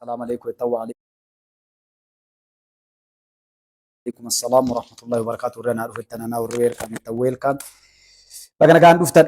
السلام عليكم وعليكم السلام ورحمة الله وبركاته. رنا رفت أنا ورير كان تويل كان لكن كان رفت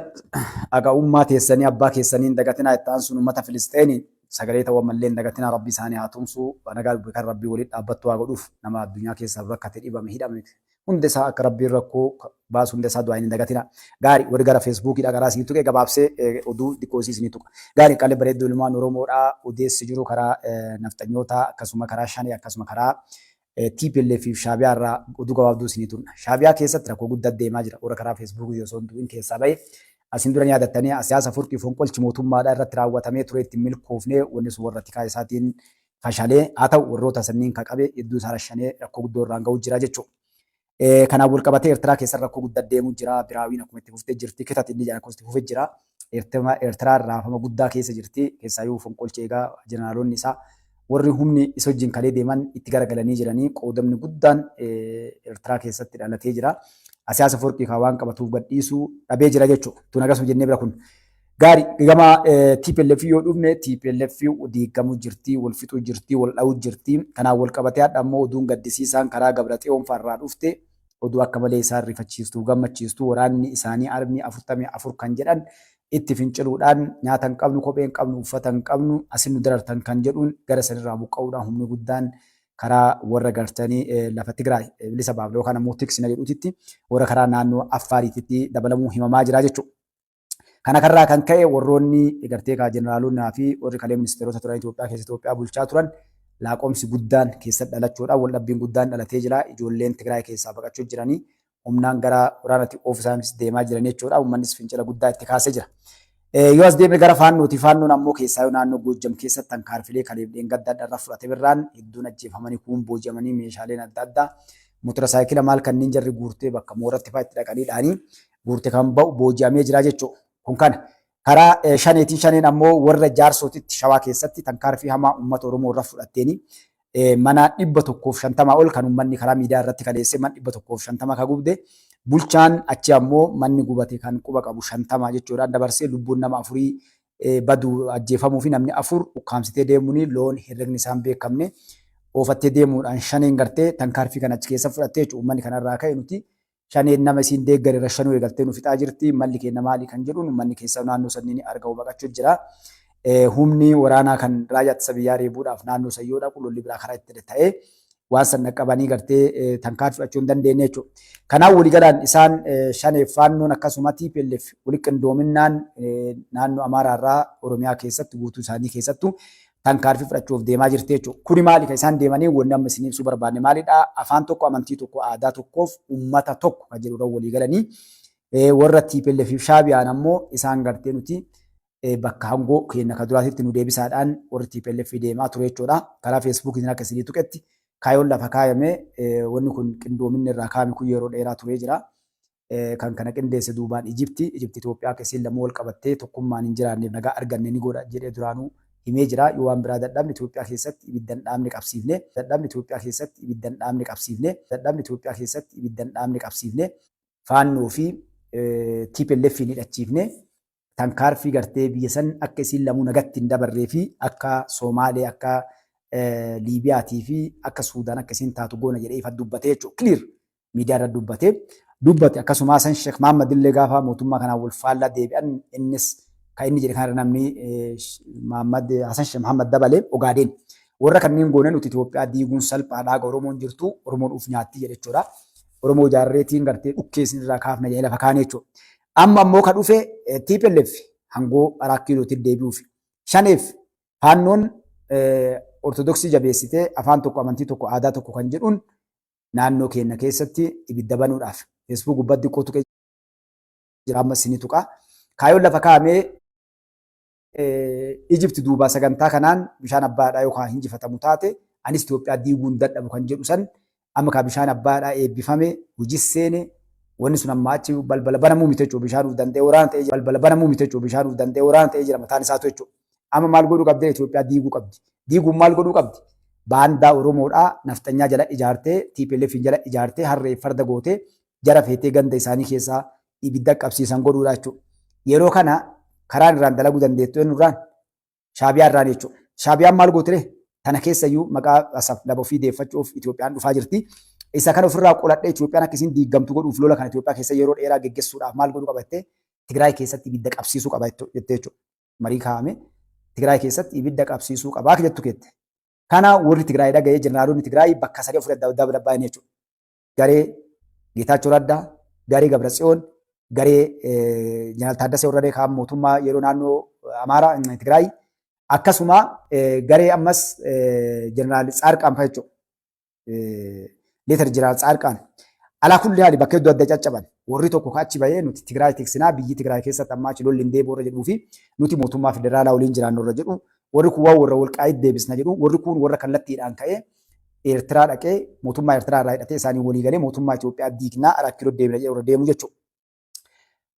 أجا أمتي السنة أباك السنين دقتنا التانسون أمة فلسطيني سجليت وملين دقتنا ربي ساني هاتومسو وأنا قال بكر ربي ولد أبتوا أقولف نما الدنيا كيس أبرك كتير مهيدا ميت هندسا أكربي ركو باس هندسا دعين دقتنا غاري ورجع فيسبوك إذا غراسي توكي جباب سه أدو ديكوسيس نيتوك غاري كله بريد دولما نورمورا وديس سجرو كرا نفتنيوتا كسوما كرا شاني كسوما كرا TPLF fi Shaabiyaa irraa oduu gabaabduu isinii turna. Shaabiyaa keessatti rakkoo guddaa deemaa jira. Warra karaa Feesbuukii osoo hin du'in keessaa bahe asin dura yaadattanii siyaasa furkii fonqolchi mootummaadhaa irratti raawwatamee ture ittiin milkoofnee wanni sun warra tikaa isaatiin fashalee haa ta'u warroota sanniin ka qabe hedduu isaa rashanee rakkoo guddoo irraan ga'uu jira jechuudha. Kanaaf wal qabatee Eertiraa keessa rakkoo guddaa deemuu jira. Biraawiin akkuma itti fuftee jirti. Kitati inni jedhan akkuma itti fufee jira. Eertiraa raafama guddaa keessa jirti. Keessaayyuu fonqolchi eegaa jeneraalonni isaa warri humni isa wajjin kalee deeman itti garagalanii jiranii qoodamni guddaan Eertiraa keessatti dhalatee jira. Siyaasa forqii kan waan qabatuuf gadhiisuu dhabee jira jechuudha. Tun agarsiisu jennee bira kun. Gaarii gama TPLF yoo dhufne TPLF diigamuu jirti, wal fixuu jirti, wal dha'uu jirti. Kanaaf wal qabatee hadha ammoo oduun gaddisiisaan karaa Gabraxiyoon farraa dhufte oduu akka malee isaan rifachiistuu gammachiistuu waraanni isaanii armii 44 kan jedhan itti finciluudhaan nyaata hin qabnu, kophee hin qabnu, uffata hin qabnu, asin nu darartan kan jedhuun gara sanirraa buqqa'uudhaan humni guddaan karaa warra gartanii lafa Tigraay bilisa baafne yookaan ammoo tiksina jedhutitti warra karaa naannoo Affaariitti dabalamuu himamaa jira jechuudha. Kana karraa kan ka'e warroonni gartee kaa jeneraalonnaa fi warri kalee ministeerota turan Itoophiyaa keessa Itoophiyaa bulchaa turan laaqomsi guddaan keessatti dhalachuudhaan wal dhabbiin guddaan dhalatee jira. Ijoolleen Tigraay keessaa baqachuu jiranii humnaan gara waraanatti oofisaanis deemaa jiran jechuudha. Uummannis fincila guddaa itti kaasee jira. Yoo as deemne gara faannooti. Faannoon ammoo keessaa naannoo Goojjam keessatti hankaarfilee kaleef dheengaddaa irraa fudhate birraan hedduun ajjeefamanii kuun booji'amanii meeshaaleen adda addaa motora saayikila maal kanneen jarri guurtee bakka mooratti fa'aa itti dhaqaniidhaanii guurtee kan ba'u booji'amee jira jechuudha. Kun kana karaa shaneetiin shaneen ammoo warra jaarsootitti shawaa keessatti hankaarfii hamaa uummata Oromoo irraa fudhatteeni mana 150 ol kan uummanni karaa miidiyaa irratti kaleessee mana 150 ka gubde bulchaan achi ammoo manni gubate kan quba qabu 50 jechuudha dabarsee lubbuun nama afurii badu ajjeefamuu fi namni afur ukkaamsitee deemuun loon herregni isaan beekamne oofattee deemuudhaan shaneen gartee hankaarfii kan achi keessa fudhattee uummanni kanarraa ka'e nuti shaneen nama isiin deeggare rashanuu eegaltee nu fixaa jirti malli keenya maali kan jedhuun uummanni keessa naannoo sanniin argamu baqachuu jira. Humni waraanaa kan raayyaa ittisa biyyaa reebuudhaaf naannoo sayyoodha qululli biraa karaa itti ta'ee waan san qaqqabanii gartee hankaarfii fudhachuu hin dandeenye jechuudha. Kanaaf waliigalaan isaan shaneef faannoon akkasuma TPLF wali qindoominaan naannoo Amaaraa irraa Oromiyaa keessatti guutuu isaanii keessattuu hankaarfii fudhachuuf deemaa jirti jechuudha. Kuni maali kan isaan deemanii wanni amma isin ibsuu barbaanne maalidha? Afaan tokko, amantii tokko, aadaa tokkoof uummata tokko kan jedhudha waliigalanii warra TPLF fi Shaabiyaan ammoo isaan gartee nuti bakka hangoo keenya ka duraatitti nu deebisaadhaan warri TPLF deemaa ture jechuudha. Karaa Feesbuukiin akka isinii tuqetti kaayoon lafa kaayame wanni kun qindoominni irraa kaa'ame kun yeroo dheeraa turee jira. Kan kana qindeesse duubaan Ijipti Itoophiyaa keessatti lamuu wal qabattee tokkummaan hin jiraanneef nagaa arganne ni godha jedhee duraanuu himee jira. Yoo waan biraa dadhabni Itoophiyaa keessatti ibiddan dhaabne qabsiifne dadhabni Itoophiyaa keessatti ibiddan dhaabne qabsiifne dadhabni Itoophiyaa keessatti ibiddan dhaabne qabsiifne faannoo fi TPLF ni hidhachiifne hankaarfii gartee biyya san akka isin lamuu nagatti hin dabarree fi akka Somaalee akka Liibiyaatii fi akka Suudaan akka isin taatu goona jedhee ifa dubbatee jechuudha. Clear miidiyaa irra dubbate akkasuma san Sheekh Mahammad illee gaafa mootummaa kanaan wal faallaa deebi'an innis kan inni jedhe kan namni Hasan Sheekh Mahammad dabalee Ogaadeen warra kanneen goone nuti Itoophiyaa diiguun salphaadhaa Oromoon jirtu Oromoon uf nyaatti jedhe jechuudha. Oromoo jaarreetiin gartee dhukkeessin irraa kaafna jedhee lafa kaane jechuudha. Amma ammoo ka dhufe TPLF hangoo araakkiilootti deebi'uuf shaneef faannoon ortodoksii jabeessitee afaan tokko amantii tokko aadaa tokko kan jedhuun naannoo keenya keessatti ibidda banuudhaaf feesbuuk gubbatti qotu jira amma isinii tuqa kaayoon lafa kaa'amee Ijipti duubaa sagantaa kanaan bishaan abbaadhaa yookaan hinjifatamu taate anis Itoophiyaa diiguun dadhabu kan jedhu san amma kaa bishaan abbaadhaa eebbifame hojii seene wanni sun amma achi balbala banamuu miti jechuudha bishaan danda'e waraana ta'ee jira balbala banamuu miti jechuudha bishaan danda'e waraana ta'ee jira mataan isaatu jechuudha. Amma maal godhuu qabdee Itoophiyaa diiguu qabdi. Diiguun maal godhuu qabdi? Baandaa Oromoodhaa naftanyaa jala ijaartee TPLF jala ijaartee harree farda gootee jara feetee ganda isaanii keessaa ibidda qabsiisan godhuudha jechuudha. Yeroo kana karaan irraan dalaguu dandeettu eenyurraan? Shaabiyaa irraan jechuudha. Shaabiyaan maal goote? Tana keessayyuu maqaa asaf laba ofii deeffachuuf Itoophiyaan dhufaa jirti. Isa kana ofirraa qoladhee Itoophiyaan akkasiin diigamtu godhuuf lola kana Itoophiyaa keessa yeroo dheeraa geggeessuudhaaf maal godhuu qabattee Tigraay keessatti ibidda qabsiisuu qaba jettee jechuudha. Marii kaa'ame Tigraay keessatti ibidda qabsiisuu qabaa jettu kette. Kana warri Tigraay dhaga'ee jeneraalonni Tigraay bakka sadii ofirra dabalan jechuudha. Garee Geetaachoo Raddaa, garee Gabratsiyoon, garee Jeneraal Taaddasee Warradee kan mootummaa yeroo naannoo Amaaraa Tigraay akkasuma garee ammas Jeneraal Tsaarqaan fa'a jechuudha. Leetar Jeneraal Tsaarqaan. Alaa kulli haali bakka hedduu adda caccaban. Warri tokko achi bahee nuti Tigraay tiksinaa biyyi Tigraay keessatti ammaa achi lolli hin deebi'u irra jedhuu fi nuti mootummaa federaalaa waliin jiraannu irra jedhu warri kun waan warra Walqaayiit deebisna jedhu warri kun warra kallattiidhaan ka'ee Eertiraa dhaqee mootummaa Eertiraa irraa hidhatee isaanii walii galee mootummaa Itoophiyaa diignaa 4 kiiloo deemna jedhu irra deemu jechuudha.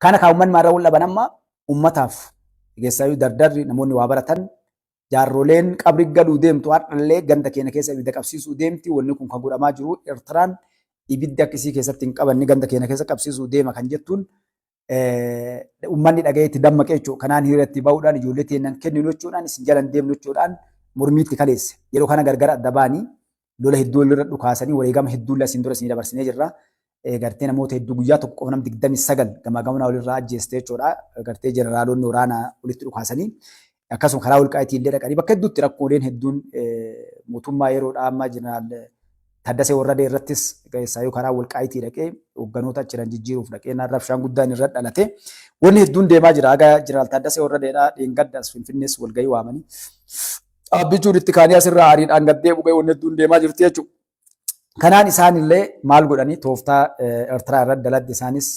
Kana kan uummanni maarraa wal dhaban amma uummataaf geessaayyuu dardarri namoonni waa baratan jaarroleen qabri gaduu deemtu har'allee ganda keenya keessa ibidda qabsiisuu deemti wanni kun kan godhamaa jiru Eertiraan ibidda akkasii keessatti hin qabanne ganda keenya keessa qabsiisuu deema kan jettuun uummanni dhaga'ee itti dammaqee jechuudha. Kanaan hiriirratti bahuudhaan ijoollee teennan kenninu jechuudhaan isin jalan deemnu jechuudhaan mormiitti kaleesse. Yeroo kana gargara adda baanii lola hedduu irra dhukaasanii wareegama hedduu asiin dura isin dabarsinee jirra. Gartee namoota hedduu guyyaa tokko qofa nama 29 gamaa gamanaa walirraa ajjeeste jechuudha. Gartee jeneraalonni waraanaa walitti dhukaasanii akkasuma karaa Walqaayitii illee dhaqanii bakka hedduutti rakkooleen hedduun mootummaa yeroodhaa amma jeneraal Taaddasee Warradee irrattis keessaayyuu karaa Walqaayitii dhaqee hoogganoota achiran jijjiiruuf dhaqee rabshaan guddaan irra dhalate. Wanni hedduun deemaa jira. Aga jeneraal Taaddasee Warradeedhaa dheengaddaas Finfinnees walgahii waamanii dhaabbichuun itti kaanii asirraa aariidhaan gaddee bu'ee wanni hedduun deemaa jirti jechuudha. Kanaan isaanillee maal godhanii tooftaa Eertiraa irratti daladde isaanis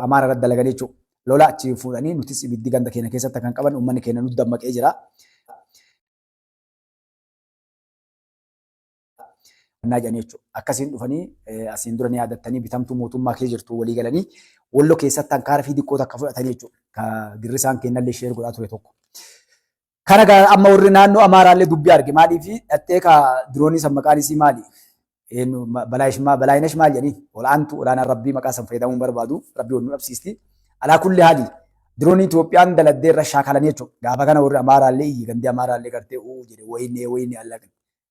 Amaara irratti dalaganii jechuudha. Lola achi fuudhanii nutis ibiddi ganda keenya keessatti kan qaban uummanni keenya nutti dammaqee jira. Akkasiin dhufanii asiin dura ni yaadattanii bitamtuu mootummaa kee jirtu walii galanii Walloo keessatti hankaara fi diqqoota akka fudhatanii jechuudha. Girrisaan kennallee ishee godhaa ture tokko. Kana amma warri naannoo Amaaraallee dubbii arge maalii fi dhattee diroonii san maqaan isii maali? Balaayinesh maal jedhanii olaanaan rabbii maqaa san fayyadamuu barbaadu rabbii wal nu dhabsiisti. Alaa kulli haali diroonii Itoophiyaan daladdee irra shaakalanii jechuudha. Gaafa kana warri Amaaraallee iyyi gandee Amaaraallee gartee jedhe wayinee allaqan.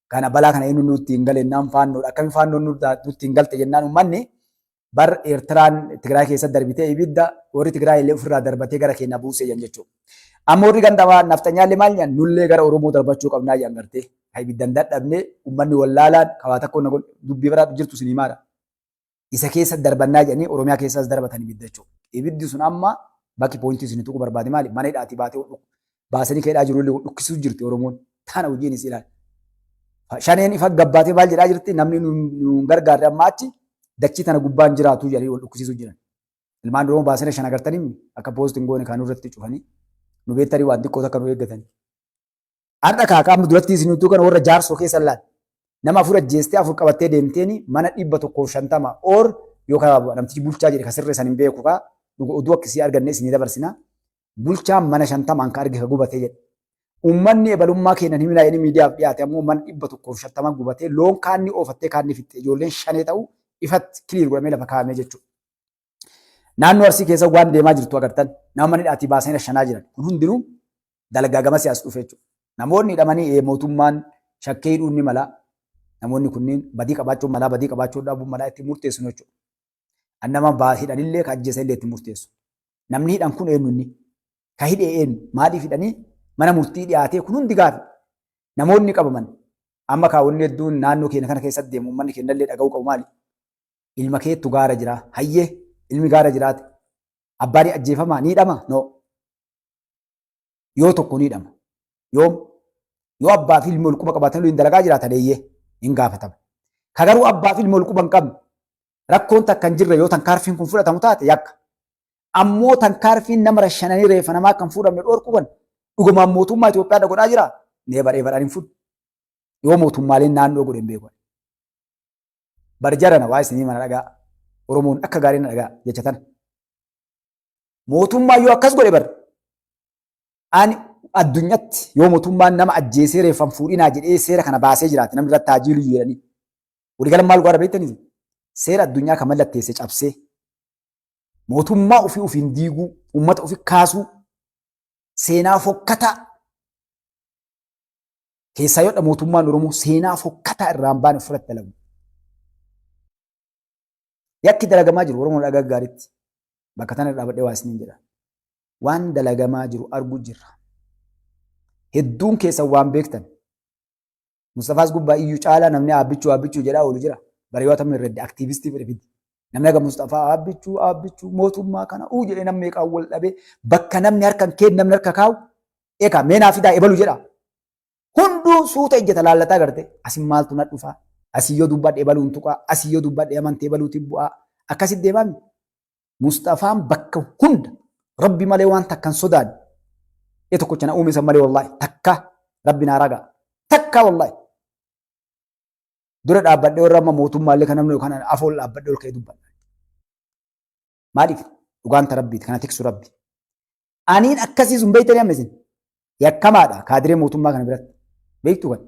Kana balaa kana eenyu nutti hin galee naan faannoodha. Akkami faannoon nutti hin galte jennaan uummanni bar Eertiraan Tigraay keessatti darbitee ibidda warri Tigraay illee ofirraa darbatee gara keenya buusee jan jechuudha. Amma warri gandamaa naftanyaallee maal jedhan nullee gara Oromoo darbachuu qabnaa jedhan gartee. Ibiddan dadhabnee uummanni wallaalaan kawaa tokko dubbii biraatu jirtu sinii maadha. Isa keessa darbannaa jedhanii Oromiyaa keessas darbatan ibidda jechuudha. Ibiddi sun amma bakki poointii isin tuqu barbaade maali? Mana hidhaatii baatee baasanii keedhaa jiru illee dhukkisuu jirti Oromoon. Tana hojiin is ilaali. Shaneen ifa gabbaatee maal jedhaa jirti namni nu gargaarre amma achi dachii tana gubbaan jiraatu jedhanii wal dhukkisiisuu jiran. Ilmaan Oromoo baasanii shan agartanii akka poostiin goone kan irratti cufanii nu beektanii waan xiqqoo akka nu eeggatanii. Har'a kaakaamni duratti isin kana warra jaarsoo keessa laal. Nama afur ajjeestee afur qabattee deemteeni mana 150 or yookaan namtichi bulchaa jedhe kasirree san hin beeku kaa oduu akkasii arganne isinii dabarsina. Bulchaan mana 50 kan arge ka gubatee jedhe. Uummanni ebalummaa keenya ni miidhaa inni miidiyaaf dhiyaate ammoo mana 150 gubatee loon kaanni oofattee kaanni fitte ijoolleen shanee ta'u ifatti kiliir godhamee lafa kaa'amee jechuudha. Naannoo Arsii keessa waan deemaa jirtu agartan nama mana hidhaatii baasanii rashanaa jiran kun hundinuu dalagaa gama siyaas dhufe jechuudha. Namoonni hidhamanii mootummaan shakkee hidhuun ni mala. Namoonni kunniin badii qabaachuun malaa badii qabaachuu dhabuun malaa itti murteessu jechuudha. Annama hidhanillee ka ajjeesan illee itti murteessu. Namni hidhan kun eenyunni? Ka hidhee eenyu? Maaliif hidhanii? Mana murtii dhiyaatee kun hundi gaafi. Namoonni qabaman amma kaawwanni hedduun naannoo keenya kana keessatti deemu uummanni keenya illee dhaga'uu qabu maali? Ilma keettu gaara jira. Hayyee ilmi gaara jiraate. Abbaan ajjeefamaa ni hidhama? No. Yoo tokko ni hidhama. Yoo abbaa fi ilmi walquba qabaatan hin dalagaa jiraatan eeyyee hin gaafatama. Ka garuu abbaa fi ilmi walquba hin qabne rakkoon takka hin jirre yoo tankaarfiin kun fudhatamu taate yakka. Ammoo tankaarfiin nama rashananii reeffa namaa kan fuudhamne dhorkuban dhugumaan mootummaa Itoophiyaa godhaa jira. Nee baree badhaan hin fudhu. Yoo mootummaaleen naannoo godhe hin beeku. Barjarana waa isinii mana dhagaa. Oromoon akka gaarii na dhagaa jecha tana. Mootummaa yoo akkas godhe bar. Ani addunyaatti yoo mootummaan nama ajjeesee reeffan fuudhinaa jedhee seera kana baasee jiraate namni irratti haajiilu jedhanii. Waliigala maal godha beektanii? Seera addunyaa kan mallatteesse cabsee mootummaa ofii ofiin diiguu, uummata ofii kaasuu, seenaa fokkataa Keessaa yoo mootummaan Oromoo seenaa fokkataa irraan baane ofirratti dalagu. Yakki dalagamaa jiru Oromoo dhagaa gaariitti. Bakka tana dhaabadhee waa isiniin jedha. Waan dalagamaa jiru arguu jirra. Hedduun keessa waan beektan. Mustafaas gubbaa iyyuu caalaa namni aabbichuu jedhaa oolu jira. Bariyoota mirredde aktiivistii fedhe. Namni akka Mustafaa aabbichuu mootummaa kana jedhee namni meeqaan wal dhabee bakka namni harka hin kenne namni harka kaa'u eegaa meenaa fidaa ebalu jedha. Hunduu suuta ijjata laallataa garte asin maaltu na dhufaa asii yoo dubbadhe ebaluun tuqaa asii yoo dubbadhe amantee ebaluutiin bu'aa akkasitti deemame. Mustafaan bakka hunda rabbi malee waan takkan sodaanne tokkocha na uume san malee wallaahi takka rabbi naa ragaa takka wallaahi. Dura dhaabbadhee warra amma mootummaallee kan namni yookaan afool dhaabbadhee ol ka'ee dubbadha. Maaliif dhugaanta rabbiiti kana tiksu rabbi. Aniin akkasii sun beektanii ammesin yakkamaadha kaadiree mootummaa kana biratti beektu kan.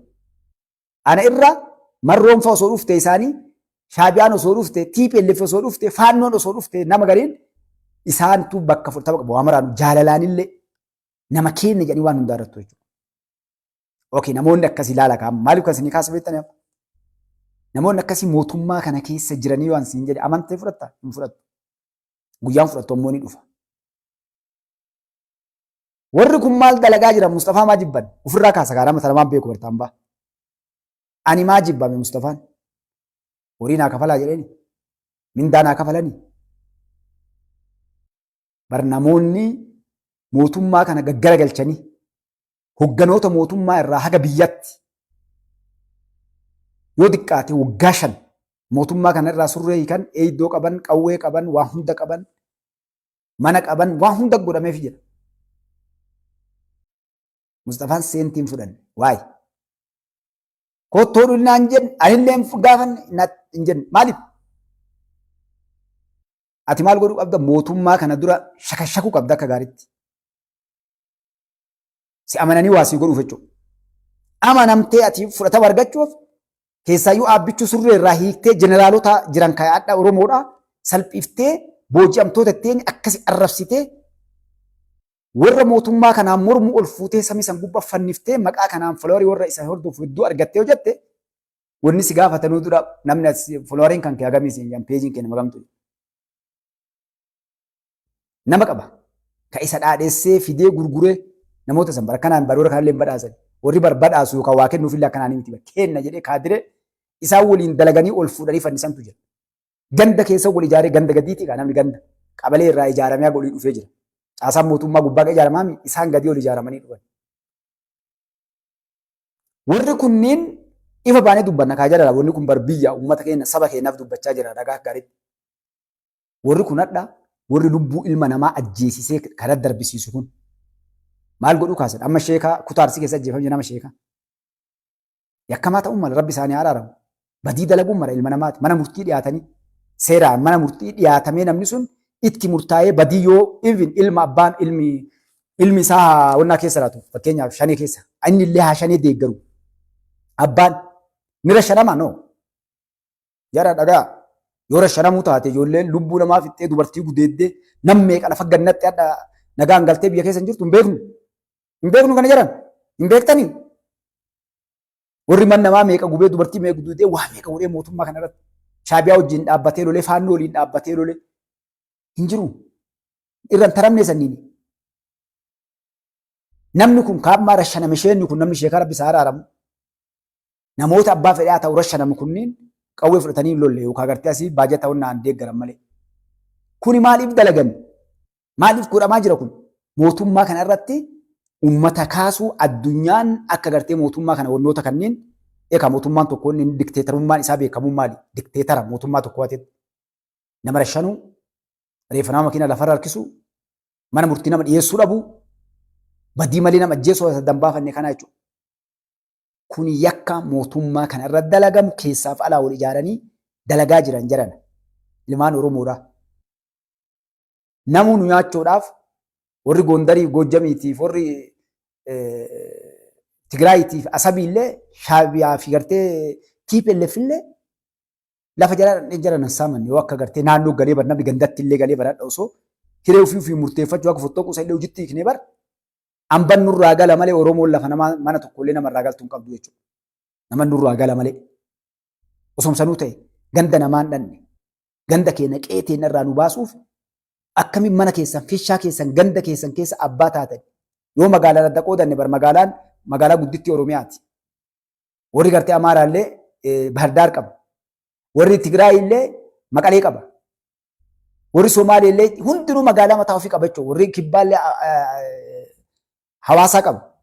Ana irra marroonfa osoo dhufte isaanii shaabiyaan osoo dhufte TPLF osoo dhufte faannoon osoo dhufte nama gariin isaantu bakka furtama qabu waa maraanu jaalalaanillee nama keenya jedhanii waan hundaa irratti jechuudha. Okay namoonni akkasii ilaala kaa'amu maaliif kan isinii kaasa beektanii amma. Namoonni akkasii mootummaa kana keessa jiranii waan siin jedhe amantee fudhatta hin fudhattu. Guyyaan fudhattu ammoo ni dhufa. Warri kun maal dalagaa jiran Mustafaa maa jibban ofirraa kaasa kaadhama salamaan beeku bartaan ba'a. Ani maa jibbame Mustafaan horii naa kafalaa jedheeni mindaa naa kafalanii. Bar namoonni mootummaa kana gaggaragalchanii hogganoota mootummaa irraa haga biyyatti yoo xiqqaate waggaa 5 mootummaa kana irraa surree hiikan eeydoo qaban qawwee qaban waan hunda qaban mana qaban waan hunda godhameef jira. Mustafaan seentiin fudhanne waay kottoo dhulinaan jedhe anillee gaafanne hin jenne maaliif ati maal godhuu qabda mootummaa kana dura shakashakuu qabda akka gaariitti si amananii waa sii godhuuf jechuudha. Amanamtee ati fudhatama argachuuf keessaayyuu aabbichuu surree irraa hiiktee jeneraalota jiran kaa'adhaa Oromoodhaa salphiftee booji'amtoota ittiin akkasi arrabsitee warra mootummaa kanaan mormu ol fuutee samii san gubbaa fanniftee maqaa kanaan foloorii warra isa hordofu hedduu argattee hojjette wanni si gaafatanuu dura namni folooriin kan kee hagamii siin jedhan peejiin keenya magamtu. Nama qaba ka isa dhaadheessee fidee gurguree namoota san bara kanaan baroora kanallee hin badhaasan warri barbadhaasu yookaan waa kennuufillee akkanaan miti kenna jedhee kaadiree isaan waliin dalaganii ol fuudhanii fannisantu jira. Ganda keessa wal ijaaree ganda gadiitii kan namni ganda qabalee irraa ijaaramee golii dhufee jira. Caasaan mootummaa gubbaa ijaaramaa isaan gadii ol ijaaramanii dhufan. Warri kunniin ifa baanee dubbanna kaa jala wanni kun bar biyya uummata keenya saba keenyaaf dubbachaa jira dhagaa gaariitti. Warri kun hadhaa warri lubbuu ilma namaa ajjeesisee karaa darbisiisu kun maal godhuu kaasan amma sheekaa kutaarsii keessa ajjeefamee nama sheekaa. Yakkamaa ta'uun mala rabbi isaanii araaramu. Badii dalaguun mala ilma namaati mana murtii dhiyaatanii seeraan mana murtii dhiyaatamee namni sun itti murtaa'ee badii yoo ilma abbaan ilmi isaa wannaa keessa laatu fakkeenyaaf 5 keessa inni illee haa 5 deeggaru abbaan mira shanamaa noo jara dhagaa yoo rashanamuu taate ijoolleen lubbuu namaa fixxee dubartii gudeeddee nam meeqa lafa gannatti adda nagaan galtee biyya keessa hin jirtu hin beeknu kana jiran hin beektanii warri man namaa meeqa gubee dubartii meeqa gudeeddee waa meeqa godhee mootummaa kana irratti shaabiyaa wajjin dhaabbatee lolee faannoo waliin dhaabbatee lolee hin jiru irraan taramne sanniini. Namni kun kaabmaa rashaname isheenni kun namni sheekaa rabbi isaa araaramu namoota abbaa fedhaa ta'u rashaname kunniin qawwee fudhatanii lolle yookaan agartee asii baajata wannaan deeggaran malee. Kuni maaliif dalagan? Maaliif godhamaa jira kun? Mootummaa kana irratti uummata kaasuu addunyaan akka agartee mootummaa kana wannoota kanneen eegaa mootummaan tokko inni dikteetarummaan isaa beekamuun maali? Dikteetara mootummaa tokko waateetti nama rashanuu reeffa nama makiina lafarra harkisu mana murtii nama dhiyeessuu dhabu badii malee nama ajjeesuu dambaafanne kana jechuudha. Kun yakka mootummaa kana irra dalagamu keessaaf alaa wal ijaaranii dalagaa jiran jiran ilmaan Oromoodhaa. Namuu nu nyaachuudhaaf warri Gondarii Goojjamiitiif warri Tigraayiitiif Asabiillee Shaabiyaa fi gartee TPLF illee lafa jalaan saaman yoo akka gartee naannoo galee bar namni gandatti illee galee baradha osoo hiree ofii murteeffachuu akka fottoo qusa illee hojiitti hiiknee bar Amban nurraa gala malee Oromoon lafa nama mana tokkollee namarraa galtuu hin qabdu jechuudha. Nama nurraa gala malee. Osomsanuu ta'e ganda namaan dhanne ganda keenya qeeteen irraa nu baasuuf akkamiin mana keessan fishaa keessan ganda keessan keessa abbaa taatan yoo magaalaa adda qoodanne bar magaalaa gudditti Oromiyaati. Warri gartee Amaaraallee Bahardaar qaba. Warri Tigraay illee Maqalee qaba. Warri Somaalee illee hundinuu magaalaa mataa ofii qaba jechuudha. Warri Kibbaallee Hawaasaa qaba.